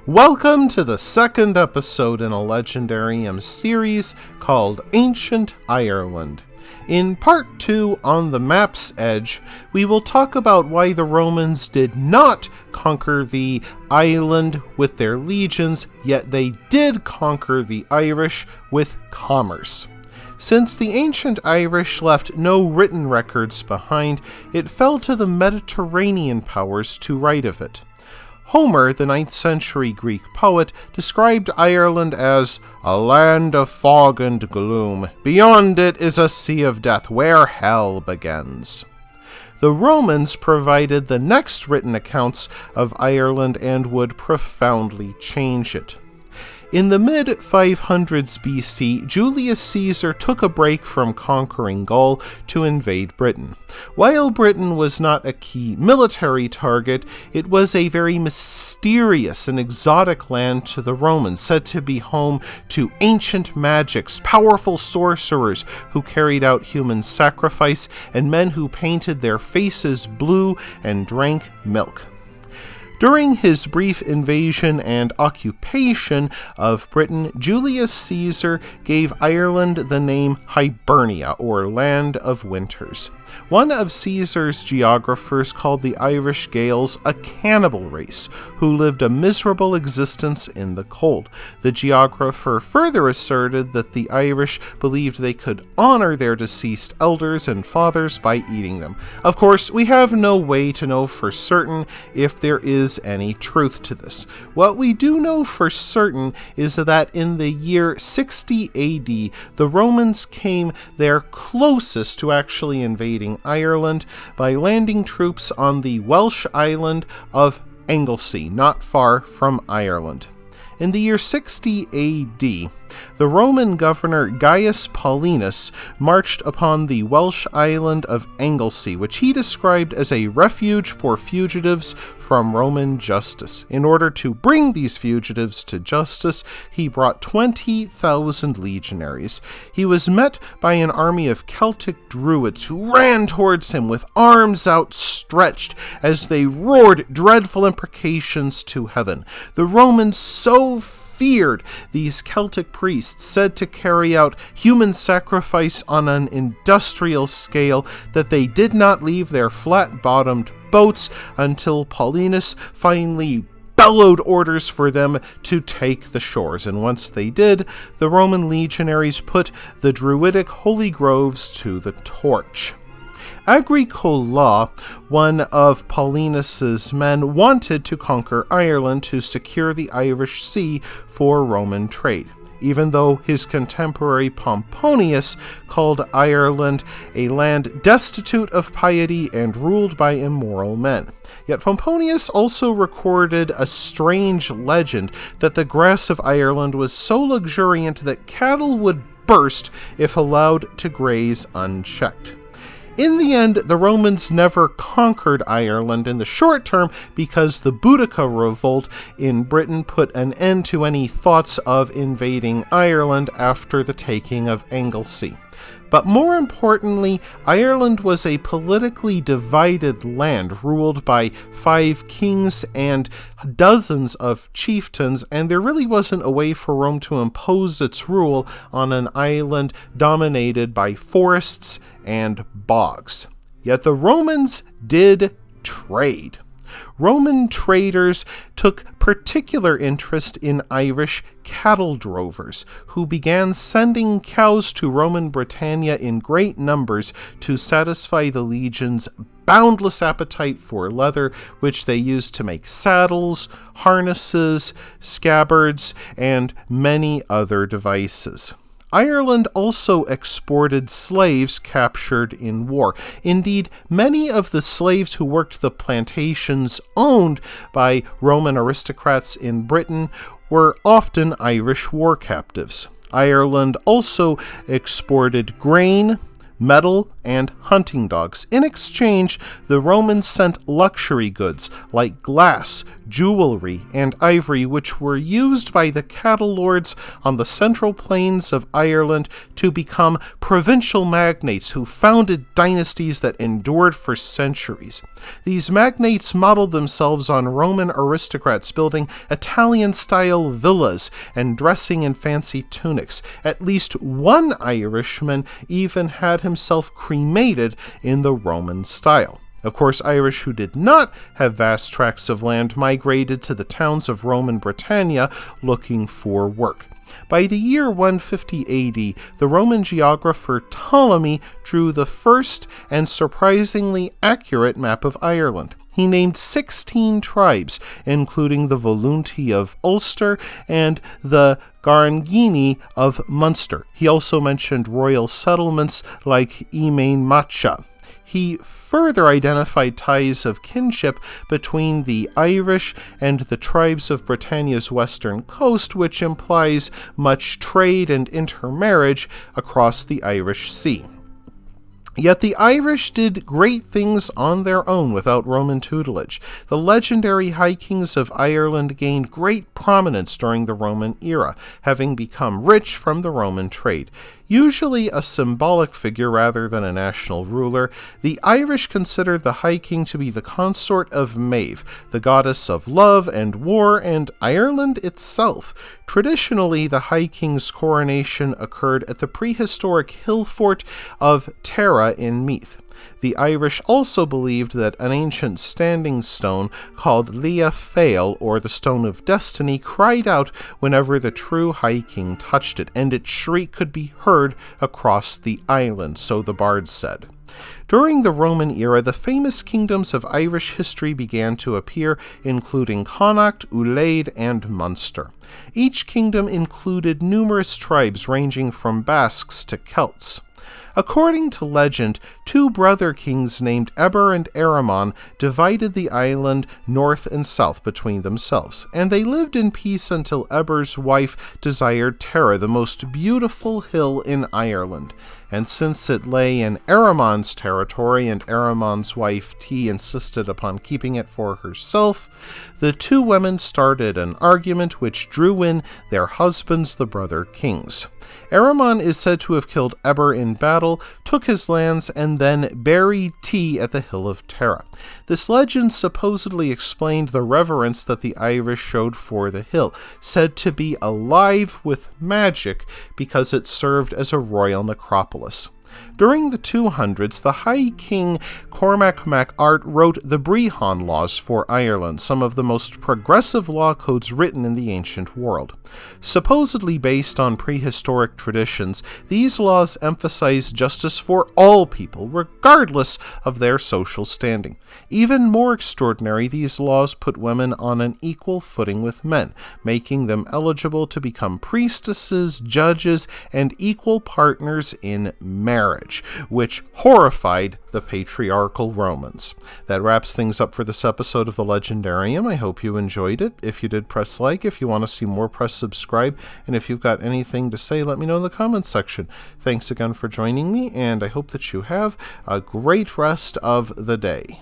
Welcome to the second episode in a Legendarium series called Ancient Ireland. In part 2, On the Map's Edge, we will talk about why the Romans did not conquer the island with their legions, yet they did conquer the Irish with commerce. Since the ancient Irish left no written records behind, it fell to the Mediterranean powers to write of it. Homer, the 9th century Greek poet, described Ireland as a land of fog and gloom. Beyond it is a sea of death where hell begins. The Romans provided the next written accounts of Ireland and would profoundly change it. In the mid-500s BC, Julius Caesar took a break from conquering Gaul to invade Britain. While Britain was not a key military target, it was a very mysterious and exotic land to the Romans, said to be home to ancient magics, powerful sorcerers who carried out human sacrifice, and men who painted their faces blue and drank milk. During his brief invasion and occupation of Britain, Julius Caesar gave Ireland the name Hibernia, or Land of Winters. One of Caesar's geographers called the Irish Gaels a cannibal race who lived a miserable existence in the cold. The geographer further asserted that the Irish believed they could honor their deceased elders and fathers by eating them. Of course, we have no way to know for certain if there is any truth to this. What we do know for certain is that in the year 60 AD, the Romans came their closest to actually invading Ireland by landing troops on the Welsh island of Angelsey, not far from Ireland. In the year 60 AD, the Roman governor Gaius Paulinus marched upon the Welsh island of Angelsey, which he described as a refuge for fugitives from Roman justice. In order to bring these fugitives to justice, he brought 20,000 legionaries. He was met by an army of Celtic druids who ran towards him with arms outstretched as they roared dreadful imprecations to heaven. The Romans so feared these Celtic priests, said to carry out human sacrifice on an industrial scale, that they did not leave their flat-bottomed boats until Paulinus finally bellowed orders for them to take the shores, and once they did, the Roman legionaries put the druidic holy groves to the torch. Agricola, one of Paulinus's men, wanted to conquer Ireland to secure the Irish Sea for Roman trade, even though his contemporary Pomponius called Ireland a land destitute of piety and ruled by immoral men. Yet Pomponius also recorded a strange legend that the grass of Ireland was so luxuriant that cattle would burst if allowed to graze unchecked. In the end, the Romans never conquered Ireland in the short term because the Boudica revolt in Britain put an end to any thoughts of invading Ireland after the taking of Angelsey. But more importantly, Ireland was a politically divided land ruled by 5 kings and dozens of chieftains, and there really wasn't a way for Rome to impose its rule on an island dominated by forests and bogs. Yet the Romans did trade. Roman traders took particular interest in Irish cattle drovers, who began sending cows to Roman Britannia in great numbers to satisfy the legion's boundless appetite for leather, which they used to make saddles, harnesses, scabbards, and many other devices. Ireland also exported slaves captured in war. Indeed, many of the slaves who worked the plantations owned by Roman aristocrats in Britain were often Irish war captives. Ireland also exported grain, metal, and hunting dogs. In exchange, the Romans sent luxury goods like glass, jewelry, and ivory, which were used by the cattle lords on the central plains of Ireland to become provincial magnates who founded dynasties that endured for centuries. These magnates modeled themselves on Roman aristocrats building Italian-style villas and dressing in fancy tunics. At least one Irishman even had himself cremated in the Roman style. Of course, Irish who did not have vast tracts of land migrated to the towns of Roman Britannia looking for work. By the year 150 AD, the Roman geographer Ptolemy drew the first and surprisingly accurate map of Ireland. He named 16 tribes, including the Volunti of Ulster and the Garangini of Munster. He also mentioned royal settlements like Emain Macha. He further identified ties of kinship between the Irish and the tribes of Britannia's western coast, which implies much trade and intermarriage across the Irish Sea. Yet the Irish did great things on their own without Roman tutelage. The legendary High Kings of Ireland gained great prominence during the Roman era, having become rich from the Roman trade. Usually a symbolic figure rather than a national ruler, the Irish considered the High King to be the consort of Maeve, the goddess of love and war, and Ireland itself. Traditionally, the High King's coronation occurred at the prehistoric hill fort of Tara in Meath. The Irish also believed that an ancient standing stone called Lia Fail, or the Stone of Destiny, cried out whenever the true High King touched it, and its shriek could be heard across the island, so the bards said. During the Roman era, the famous kingdoms of Irish history began to appear, including Connacht, Ulaid, and Munster. Each kingdom included numerous tribes ranging from Basques to Celts. According to legend, two brother kings named Eber and Eramon divided the island north and south between themselves, and they lived in peace until Eber's wife desired Tara, the most beautiful hill in Ireland. And since it lay in Eramon's territory and Eramon's wife T insisted upon keeping it for herself, the two women started an argument which drew in their husbands, the brother kings. Eramon is said to have killed Eber in battle, took his lands, and then buried T at the Hill of Tara. This legend supposedly explained the reverence that the Irish showed for the hill, said to be alive with magic because it served as a royal necropolis. During the 200s, the High King Cormac mac Art wrote the Brehon laws for Ireland, some of the most progressive law codes written in the ancient world. Supposedly based on prehistoric traditions, these laws emphasize justice for all people, regardless of their social standing. Even more extraordinary, these laws put women on an equal footing with men, making them eligible to become priestesses, judges, and equal partners in marriage, which horrified the patriarchal Romans. That wraps things up for this episode of The Legendarium. I hope you enjoyed it. If you did, press like. If you want to see more, press subscribe. And if you've got anything to say, let me know in the comments section. Thanks again for joining me, and I hope that you have a great rest of the day.